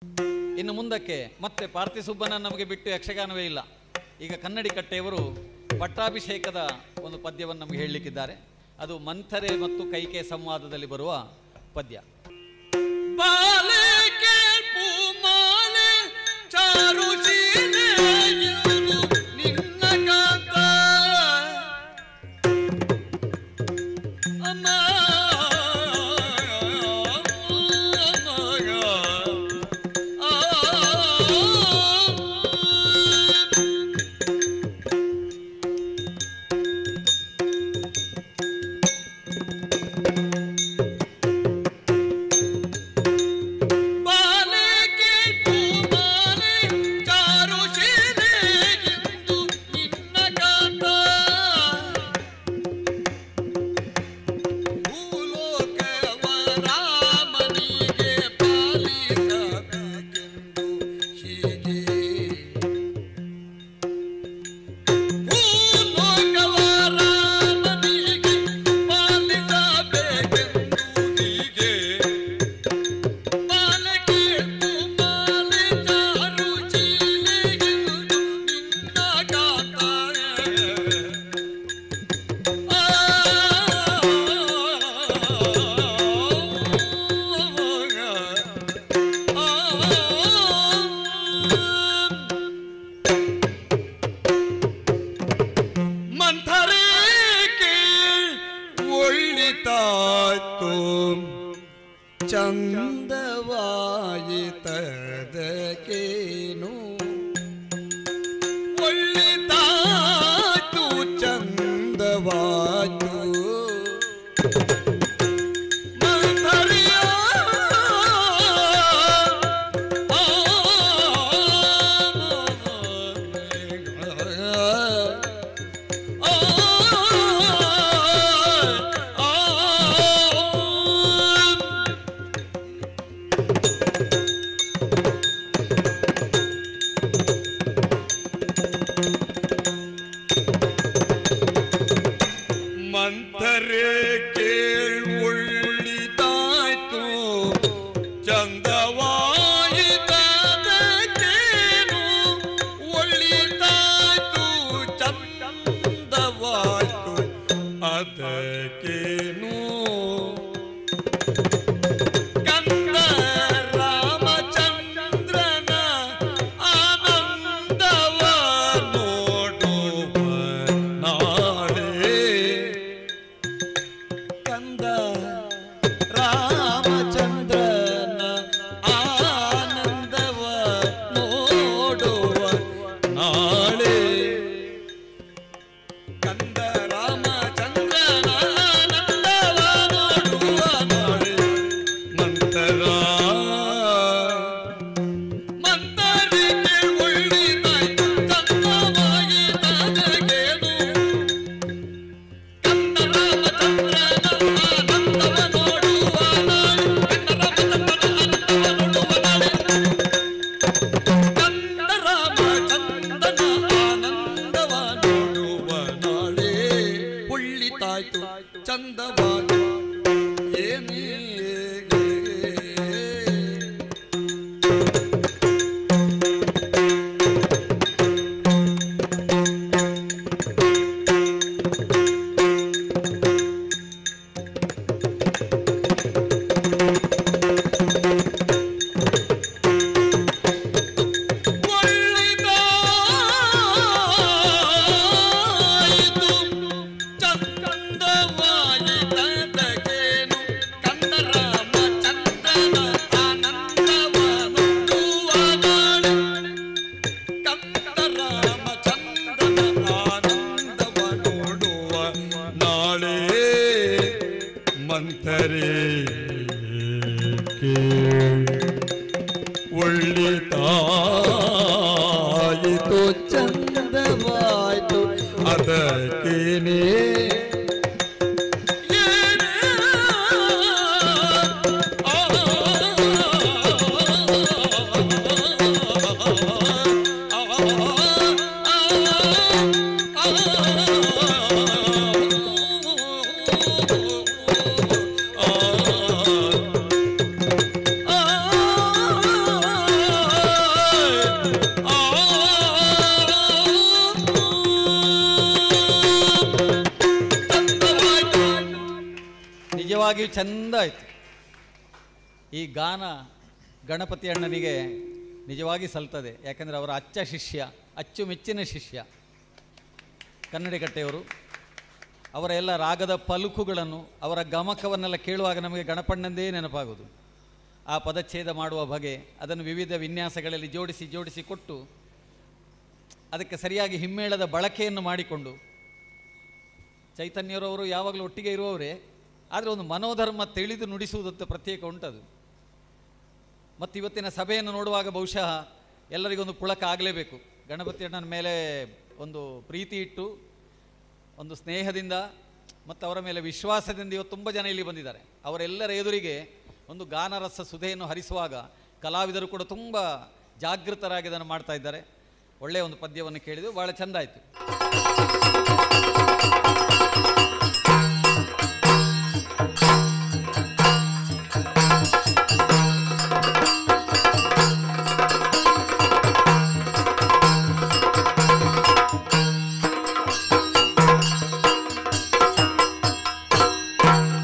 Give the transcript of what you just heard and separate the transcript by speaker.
Speaker 1: ಇನ್ನು ಮುಂದಕ್ಕೆ ಮತ್ತೆ ಪಾರ್ಥಿಸುಬ್ಬನ ನಮಗೆ ಬಿಟ್ಟು ಯಕ್ಷಗಾನವೇ ಇಲ್ಲ. ಈಗ ಕನ್ನಡಿ ಕಟ್ಟೆಯವರು ಪಟ್ಟಾಭಿಷೇಕದ ಒಂದು ಪದ್ಯವನ್ನು ನಮಗೆ ಹೇಳಲಿಕ್ಕಿದ್ದಾರೆ. ಅದು ಮಂಥರೆ ಮತ್ತು ಕೈಕೆ ಸಂವಾದದಲ್ಲಿ ಬರುವ ಪದ್ಯ.
Speaker 2: ಚಂದವಾಯಿತದಕೇನು ಒಳ್ಳಿತಾತು ಚಂದವಾಯಿತು ಮಂಥರೆ ಕೇಳುಳ್ಳಿತಾಯ್ತು ಚಂದವಾಯಿತದಕೇನು ಒಳ್ಳಿತಾಯ್ತು ಚಂದವಾಯ್ತು ಅದಕೇನು ಕಂದ ರಾಮಚಂದ್ರನ ಆನಂದವ ನೋಡುವ ನಾಳೆ ಕಂದ ರಾಮಚಂದ್ರನ ಆನಂದವ ನೋಡುವ ನಾಳೆ ಕಂದ ರಾಮಚಂದ್ರನ ಆನಂದವ ನೋಡುವ ನಾಳೆ ಮಂತರ ಮಂತರಿಗೆ ಒಳ್ಳಿದಾಯ್ತು ಚಂದವಾಯಿತದಕೇನು ಕಂದ ರಾಮಚಂದ್ರನ ಆನಂದವ ನೋಡುವ ನಾಳೆ ಕಂದ ರಾಮಚಂದ್ರನ ಆನಂದವ ನೋಡುವ ನಾಳೆ ಒಳ್ಳಿತಾಯ್ತು ಚಂದವಾಗಿ ಏನೇ ಒಳ್ಳಿದಾಯಿತು ಚಂದವಾಯಿತದಕೇನು ಕಂದ ರಾಮಚಂದ್ರನ ಆನಂದವ ನೋಡುವ ನಾಳೆ ಕಂದ ರಾಮಚಂದ್ರನ ಆನಂದವ ನೋಡುವ ನಾಳೆ ಮಂಥರೆ ಒಳ್ಳಿತಾಯಿತು ಚಂದವಾಯ್ತು ಅದಕ್ಕೇನೆ
Speaker 1: ಭಾರಿ ಚಂದ ಆಯಿತು. ಈ ಗಾನ ಗಣಪತಿ ಅಣ್ಣನಿಗೆ ನಿಜವಾಗಿ ಸಲ್ತದೆ. ಯಾಕಂದರೆ ಅವರ ಅಚ್ಚ ಶಿಷ್ಯ, ಅಚ್ಚುಮೆಚ್ಚಿನ ಶಿಷ್ಯ ಕನ್ನಡಿಕಟ್ಟೆಯವರು. ಅವರ ಎಲ್ಲ ರಾಗದ ಪಲುಕುಗಳನ್ನು, ಅವರ ಗಮಕವನ್ನೆಲ್ಲ ಕೇಳುವಾಗ ನಮಗೆ ಗಣಪಣ್ಣಂದೇ ನೆನಪಾಗೋದು. ಆ ಪದಚ್ಛೇದ ಮಾಡುವ ಬಗೆ, ಅದನ್ನು ವಿವಿಧ ವಿನ್ಯಾಸಗಳಲ್ಲಿ ಜೋಡಿಸಿ ಕೊಟ್ಟು ಅದಕ್ಕೆ ಸರಿಯಾಗಿ ಹಿಮ್ಮೇಳದ ಬಳಕೆಯನ್ನು ಮಾಡಿಕೊಂಡು, ಚೈತನ್ಯರವರು ಯಾವಾಗಲೂ ಒಟ್ಟಿಗೆ ಇರುವವರೇ, ಆದರೆ ಒಂದು ಮನೋಧರ್ಮ ತಿಳಿದು ನುಡಿಸುವುದಂತ ಪ್ರತ್ಯೇಕ ಉಂಟದು. ಮತ್ತು ಇವತ್ತಿನ ಸಭೆಯನ್ನು ನೋಡುವಾಗ ಬಹುಶಃ ಎಲ್ಲರಿಗೊಂದು ಪುಳಕ ಆಗಲೇಬೇಕು. ಗಣಪತಿ ಅಣ್ಣನ ಮೇಲೆ ಒಂದು ಪ್ರೀತಿ ಇಟ್ಟು, ಒಂದು ಸ್ನೇಹದಿಂದ ಮತ್ತು ಅವರ ಮೇಲೆ ವಿಶ್ವಾಸದಿಂದ ಇವತ್ತು ತುಂಬ ಜನ ಇಲ್ಲಿ ಬಂದಿದ್ದಾರೆ. ಅವರೆಲ್ಲರ ಎದುರಿಗೆ ಒಂದು ಗಾನರಸ ಸುಧೆಯನ್ನು ಹರಿಸುವಾಗ ಕಲಾವಿದರು ಕೂಡ ತುಂಬ ಜಾಗೃತರಾಗಿ ಅದನ್ನು ಮಾಡ್ತಾ ಇದ್ದಾರೆ. ಒಳ್ಳೆಯ ಒಂದು ಪದ್ಯವನ್ನು ಕೇಳಿದ್ದು ಭಾಳ ಚೆಂದ ಆಯಿತು.